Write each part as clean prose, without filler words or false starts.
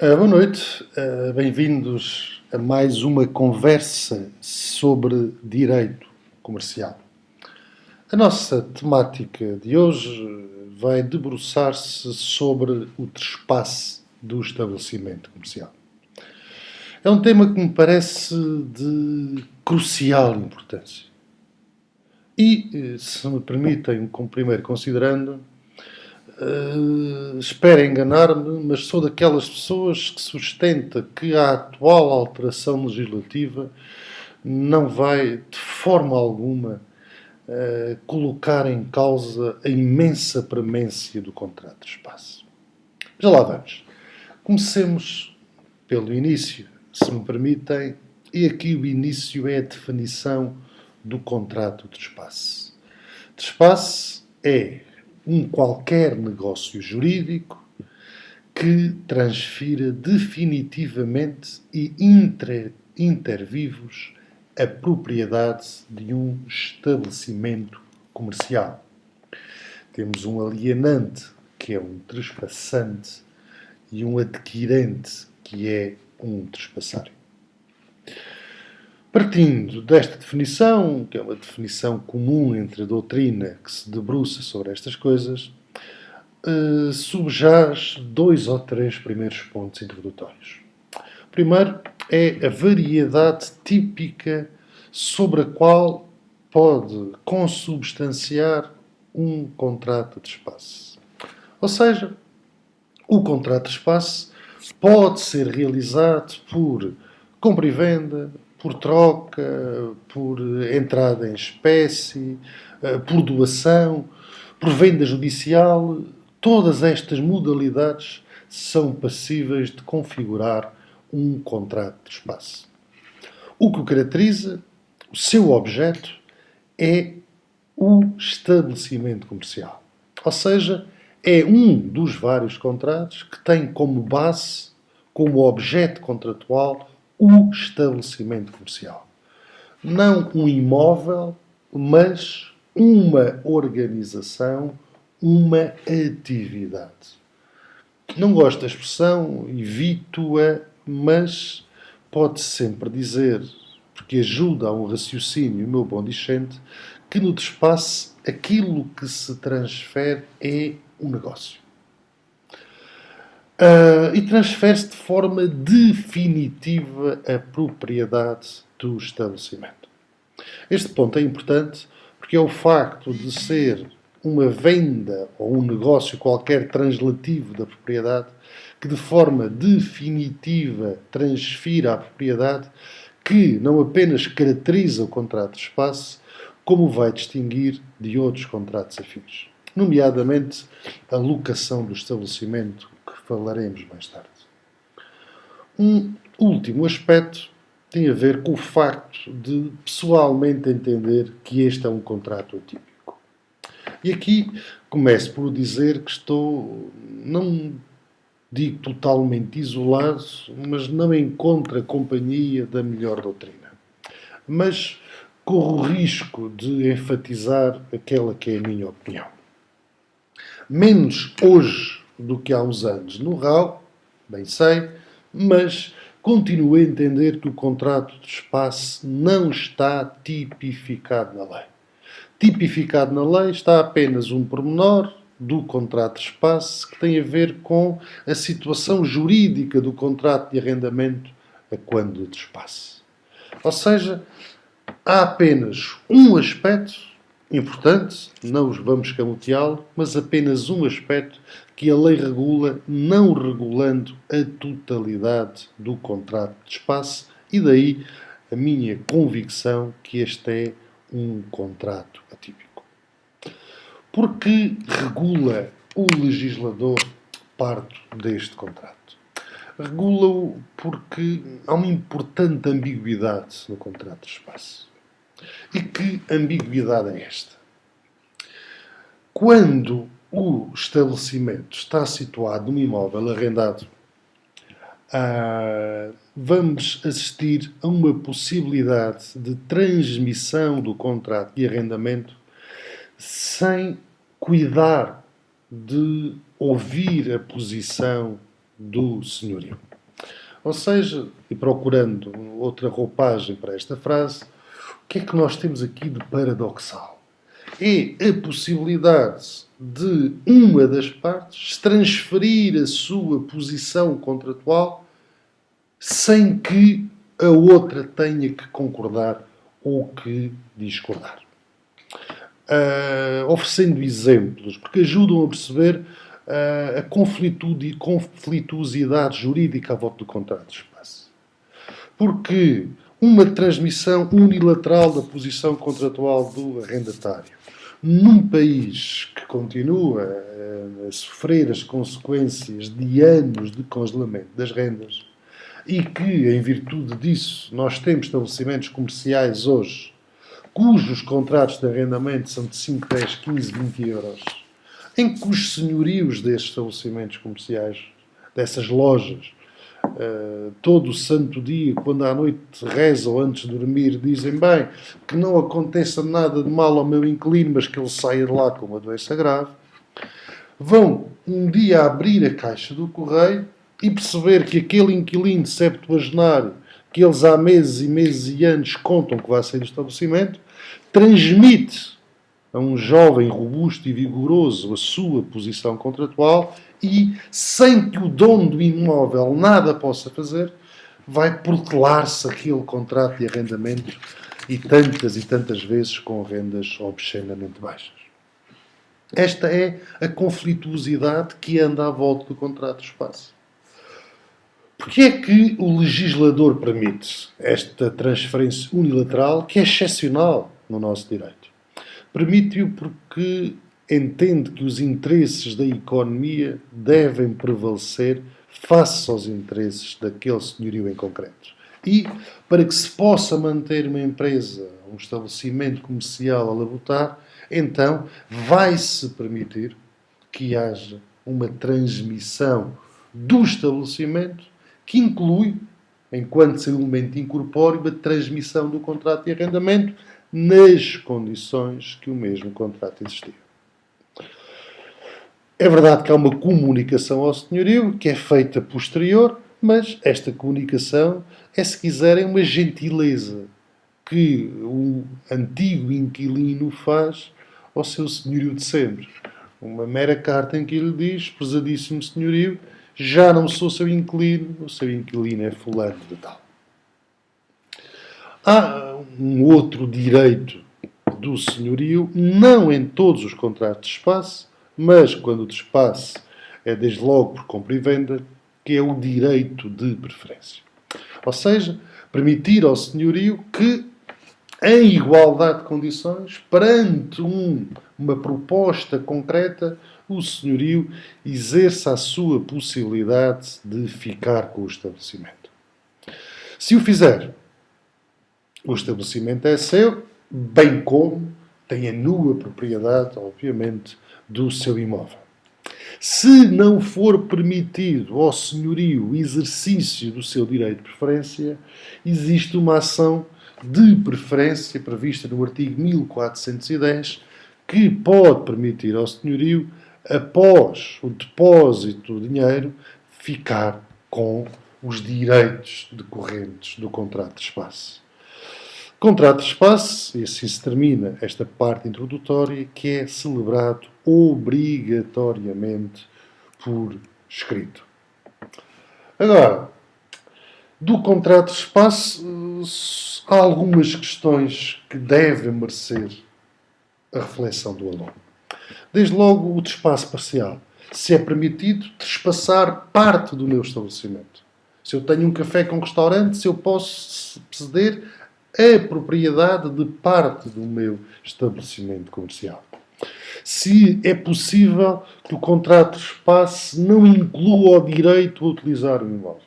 Boa noite, bem-vindos a mais uma conversa sobre direito comercial. A nossa temática de hoje vai debruçar-se sobre o trespasse do estabelecimento comercial. É um tema que me parece de crucial importância. E, se me permitem, como primeiro considerando, espero enganar-me, mas sou daquelas pessoas que sustenta que a atual alteração legislativa não vai, de forma alguma, colocar em causa a imensa premência do contrato de espaço. Já lá vamos. Comecemos pelo início, se me permitem, e aqui o início é a definição do contrato de espaço. De espaço é um qualquer negócio jurídico que transfira definitivamente e inter vivos a propriedade de um estabelecimento comercial. Temos um alienante, que é um trespassante, e um adquirente, que é um trespassário. Partindo desta definição, que é uma definição comum entre a doutrina que se debruça sobre estas coisas, subjaz 2 ou 3 primeiros pontos introdutórios. O primeiro é a variedade típica sobre a qual pode consubstanciar um contrato de espaço. Ou seja, o contrato de espaço pode ser realizado por compra e venda, por troca, por entrada em espécie, por doação, por venda judicial. Todas estas modalidades são passíveis de configurar um contrato de espaço. O que o caracteriza, o seu objeto, é o estabelecimento comercial. Ou seja, é um dos vários contratos que tem como base, como objeto contratual, o estabelecimento comercial. Não um imóvel, mas uma organização, uma atividade. Não gosto da expressão, evito-a, mas pode-se sempre dizer, porque ajuda a um raciocínio, meu bom discente, que no trespasse aquilo que se transfere é um negócio. E transfere-se de forma definitiva a propriedade do estabelecimento. Este ponto é importante porque é o facto de ser uma venda ou um negócio qualquer translativo da propriedade que de forma definitiva transfira a propriedade que não apenas caracteriza o contrato de espaço, como vai distinguir de outros contratos afins, nomeadamente a locação do estabelecimento, que falaremos mais tarde. Um último aspecto tem a ver com o facto de pessoalmente entender que este é um contrato atípico. E aqui começo por dizer que estou, não digo totalmente isolado, mas não encontro a companhia da melhor doutrina. Mas corro o risco de enfatizar aquela que é a minha opinião. Menos hoje do que há uns anos no RAU, bem sei, mas continuo a entender que o contrato de espaço não está tipificado na lei. Tipificado na lei está apenas um pormenor do contrato de espaço que tem a ver com a situação jurídica do contrato de arrendamento a quando de espaço. Ou seja, há apenas um aspecto importante, não os vamos camuteá-lo, mas apenas um aspecto que a lei regula, não regulando a totalidade do contrato de espaço, e daí a minha convicção que este é um contrato atípico. Porque regula o legislador parte deste contrato? Regula-o porque há uma importante ambiguidade no contrato de espaço. E que ambiguidade é esta? Quando o estabelecimento está situado num imóvel arrendado, vamos assistir a uma possibilidade de transmissão do contrato de arrendamento sem cuidar de ouvir a posição do senhorio. Ou seja, e procurando outra roupagem para esta frase, o que é que nós temos aqui de paradoxal? É a possibilidade de uma das partes transferir a sua posição contratual sem que a outra tenha que concordar ou que discordar. Oferecendo exemplos, porque ajudam a perceber a conflituosidade jurídica à volta do contrato de espaço. Porque uma transmissão unilateral da posição contratual do arrendatário num país que continua a sofrer as consequências de anos de congelamento das rendas e que, em virtude disso, nós temos estabelecimentos comerciais hoje cujos contratos de arrendamento são de 5, 10, 15, 20 euros, em que os senhorios desses estabelecimentos comerciais, dessas lojas, todo o santo dia, quando à noite rezam antes de dormir, dizem bem que não aconteça nada de mal ao meu inquilino, mas que ele saia de lá com uma doença grave, vão um dia abrir a caixa do correio e perceber que aquele inquilino septuagenário que eles há meses e meses e anos contam que vai sair do estabelecimento, transmite a um jovem robusto e vigoroso a sua posição contratual e, sem que o dono do imóvel nada possa fazer, vai protelar-se aquele contrato de arrendamento e tantas vezes com rendas obscenamente baixas. Esta é a conflituosidade que anda à volta do contrato de espaço. Porquê é que o legislador permite esta transferência unilateral, que é excepcional no nosso direito? Permite-o porque entende que os interesses da economia devem prevalecer face aos interesses daquele senhorio em concreto. E, para que se possa manter uma empresa, um estabelecimento comercial a labutar, então vai-se permitir que haja uma transmissão do estabelecimento que inclui, enquanto seu elemento incorpóreo, a transmissão do contrato de arrendamento nas condições que o mesmo contrato existia. É verdade que há uma comunicação ao senhorio que é feita posterior, mas esta comunicação é, se quiserem, uma gentileza que o antigo inquilino faz ao seu senhorio de sempre. Uma mera carta em que ele diz, prezadíssimo senhorio, já não sou seu inquilino, o seu inquilino é fulano de tal. Há um outro direito do senhorio, não em todos os contratos de espaço, mas quando o de espaço é desde logo por compra e venda, que é o direito de preferência. Ou seja, permitir ao senhorio que, em igualdade de condições, perante uma proposta concreta, o senhorio exerça a sua possibilidade de ficar com o estabelecimento. Se o fizer, o estabelecimento é seu, bem como tem a nua propriedade, obviamente, do seu imóvel. Se não for permitido ao senhorio o exercício do seu direito de preferência, existe uma ação de preferência prevista no artigo 1410 que pode permitir ao senhorio, após o depósito do dinheiro, ficar com os direitos decorrentes do contrato de espaço. Contrato de espaço, e assim se termina esta parte introdutória, que é celebrado obrigatoriamente por escrito. Agora, do contrato de espaço, há algumas questões que devem merecer a reflexão do aluno. Desde logo, o despacho parcial. Se é permitido trespassar parte do meu estabelecimento. Se eu tenho um café com restaurante, se eu posso ceder a propriedade de parte do meu estabelecimento comercial. Se é possível que o contrato de espaço não inclua o direito a utilizar o imóvel.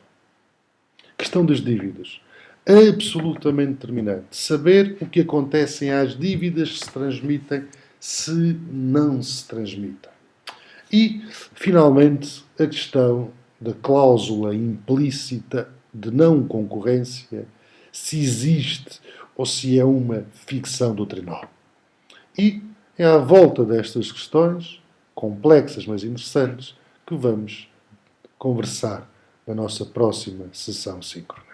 Questão das dívidas. Absolutamente determinante. Saber o que acontece às dívidas que se transmitem se não se transmitem. E, finalmente, a questão da cláusula implícita de não concorrência, se existe ou se é uma ficção doutrinal. E é à volta destas questões, complexas mas interessantes, que vamos conversar na nossa próxima sessão síncrona.